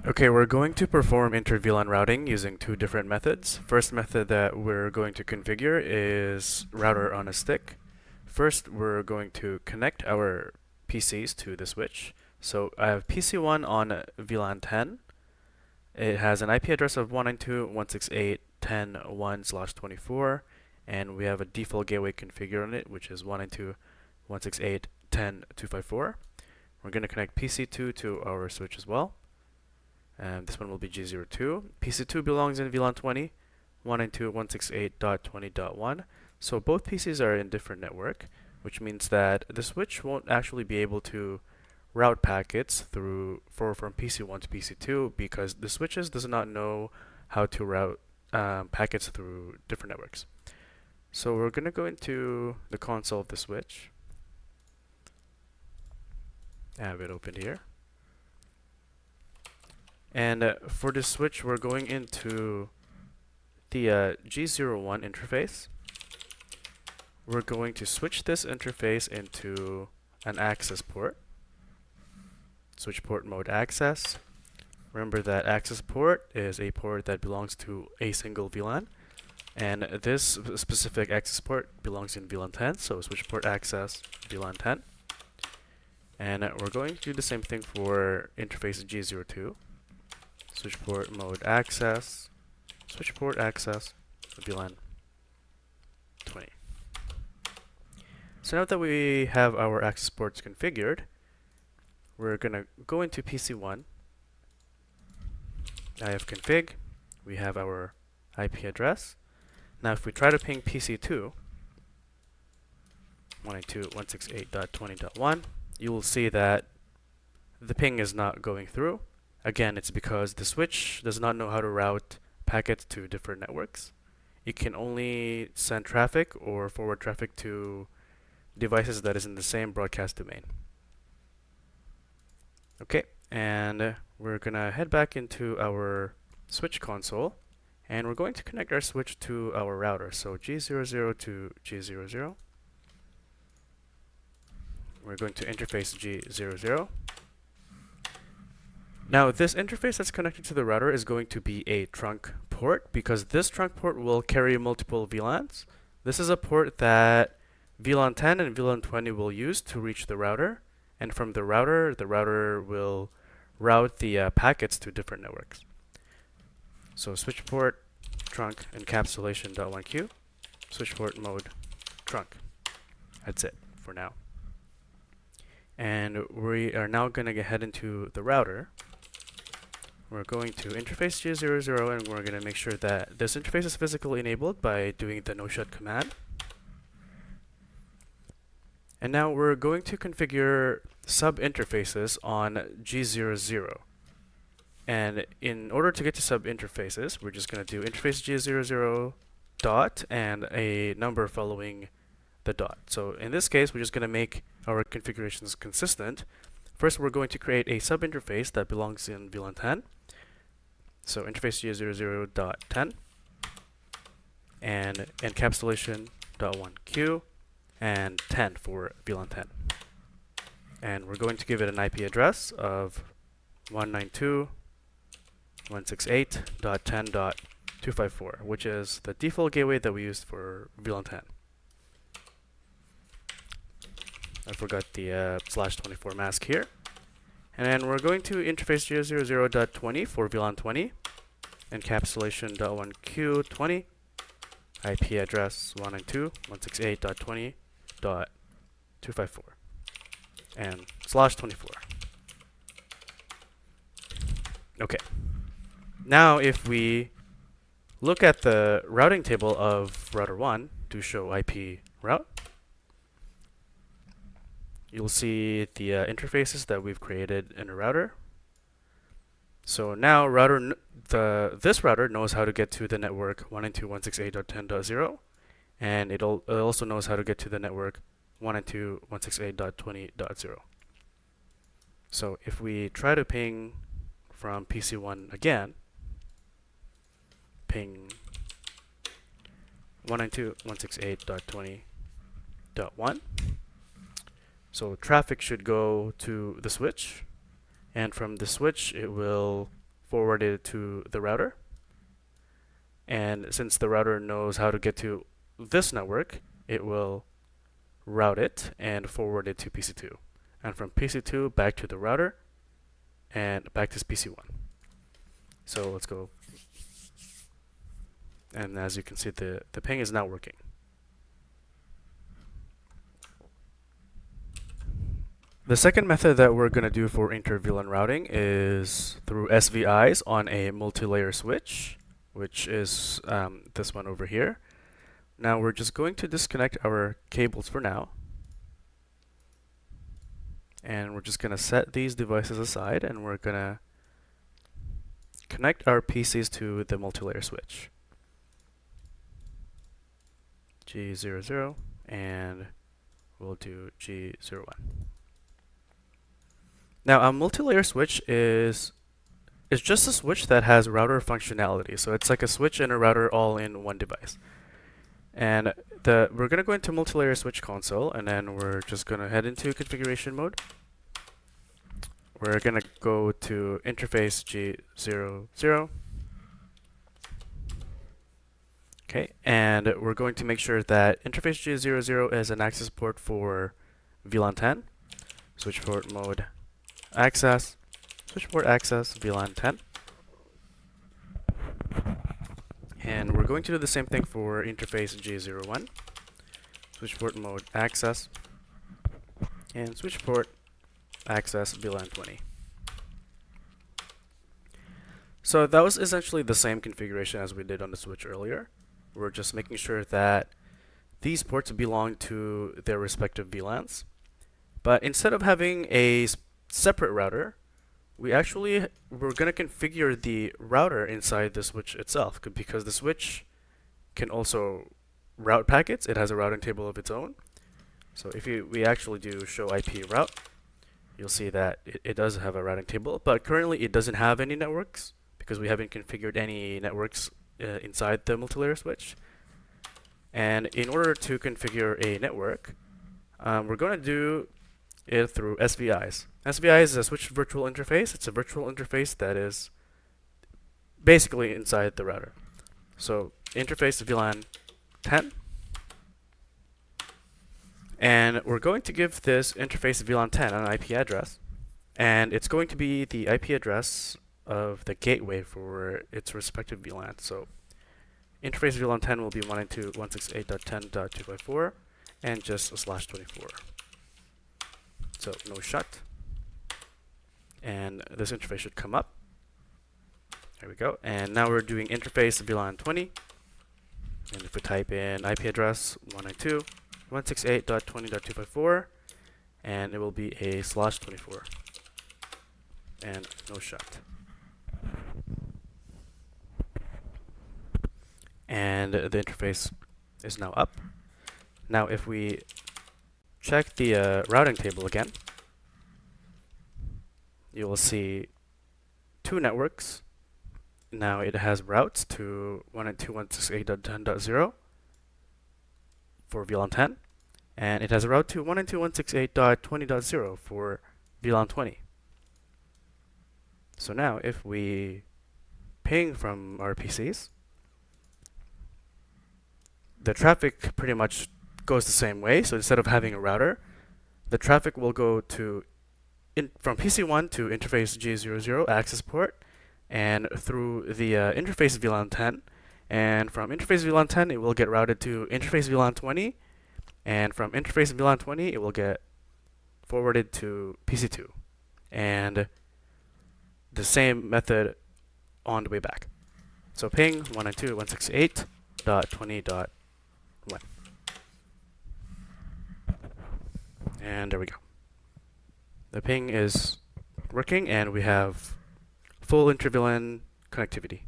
Okay, we're going to perform inter-VLAN routing using two different methods. First method that we're going to configure is router on a stick. First, we're going to connect our PCs to the switch. So I have PC1 on VLAN 10. It has an IP address of 192.168.10.1/24, and we have a default gateway configured on it, which is 192.168.10.254. We're going to connect PC2 to our switch as well. And this one will be G02. PC2 belongs in VLAN 20, 192.168.20.1. So both PCs are in different network, which means that the switch won't actually be able to route packets from PC1 to PC2 because the switches does not know how to route packets through different networks. So we're going to go into the console of the switch. I have it opened here. And for this switch, we're going into the G01 interface. We're going to switch this interface into an access port. Switch port mode access. Remember that access port is a port that belongs to a single VLAN. And this specific access port belongs in VLAN 10, so switch port access VLAN 10. And we're going to do the same thing for interface G02. Switch port mode access, switch port access, VLAN 20. So now that we have our access ports configured, we're going to go into PC1. I have config. We have our IP address. Now if we try to ping PC2, 192.168.20.1, you will see that the ping is not going through. Again, it's because the switch does not know how to route packets to different networks. It can only send traffic or forward traffic to devices that is in the same broadcast domain. Okay, and we're gonna head back into our switch console, and we're going to connect our switch to our router. So G00 to G00. We're going to interface G00. Now, this interface that's connected to the router is going to be a trunk port because this trunk port will carry multiple VLANs. This is a port that VLAN 10 and VLAN 20 will use to reach the router. And from the router will route the packets to different networks. So switch port trunk encapsulation.1q, switch port mode trunk. That's it for now. And we are now going to head into the router. We're going to interface G00 and we're going to make sure that this interface is physically enabled by doing the no-shut command. And now we're going to configure sub-interfaces on G00. And in order to get to sub-interfaces, we're just going to do interface G00 dot and a number following the dot. So in this case, we're just going to make our configurations consistent. First, we're going to create a sub-interface that belongs in VLAN 10. So interface G00.10 and encapsulation.1q and 10 for VLAN 10. And we're going to give it an IP address of 192.168.10.254, which is the default gateway that we used for VLAN 10. I forgot the /24 mask here. And then we're going to interface G00.20 for VLAN 20, encapsulation.1q20, IP address 192.168.20.254, and /24. Okay. Now if we look at the routing table of router 1 to show IP route, you'll see the interfaces that we've created in a router. So now this router knows how to get to the network 192.168.10.0, and it also knows how to get to the network 192.168.20.0. So if we try to ping from PC1 again, ping 192.168.20.1. So traffic should go to the switch, and from the switch it will forwarded to the router. And since the router knows how to get to this network, it will route it and forward it to PC2. And from PC2 back to the router and back to PC1. So let's go. And as you can see, the ping is now working. The second method that we're going to do for inter-VLAN routing is through SVIs on a multi-layer switch, which is this one over here. Now we're just going to disconnect our cables for now. And we're just going to set these devices aside, and we're going to connect our PCs to the multi-layer switch. G00, and we'll do G01. Now, a multi-layer switch is just a switch that has router functionality. So it's like a switch and a router all in one device. And we're going to go into multi-layer switch console, and then we're just going to head into configuration mode. We're going to go to interface G00. Okay, and we're going to make sure that interface G00 is an access port for VLAN 10, switch port mode access, switch port access, VLAN 10. And we're going to do the same thing for interface G01, switch port mode access, and switch port access, VLAN 20. So that was essentially the same configuration as we did on the switch earlier. We're just making sure that these ports belong to their respective VLANs. But instead of having a separate router, we're going to configure the router inside the switch itself, because the switch can also route packets. It has a routing table of its own. So if we actually do show IP route, you'll see that it does have a routing table, but currently it doesn't have any networks because we haven't configured any networks inside the multi-layer switch. And in order to configure a network, we're going to do it through SVIs. SVI is a switch virtual interface. It's a virtual interface that is basically inside the router. So interface VLAN 10. And we're going to give this interface VLAN 10 an IP address. And it's going to be the IP address of the gateway for its respective VLAN. So interface VLAN 10 will be 192.168.10.254 and just a /24. So no shut. And this interface should come up. There we go. And now we're doing interface VLAN 20. And if we type in IP address 192.168.20.254, and it will be a /24. And no shut. And the interface is now up. Now if we check the routing table again, you will see two networks. Now it has routes to 192.168.10.0 for VLAN 10, and it has a route to 192.168.20.0 for VLAN 20. So now if we ping from our PCs, the traffic pretty much goes the same way. So instead of having a router, the traffic will go to from PC1 to interface G00 access port, and through the interface VLAN 10, and from interface VLAN 10 it will get routed to interface VLAN 20, and from interface VLAN 20 it will get forwarded to PC2, and the same method on the way back. So ping 192.168.20.1. And there we go. The ping is working, and we have full inter-VLAN connectivity.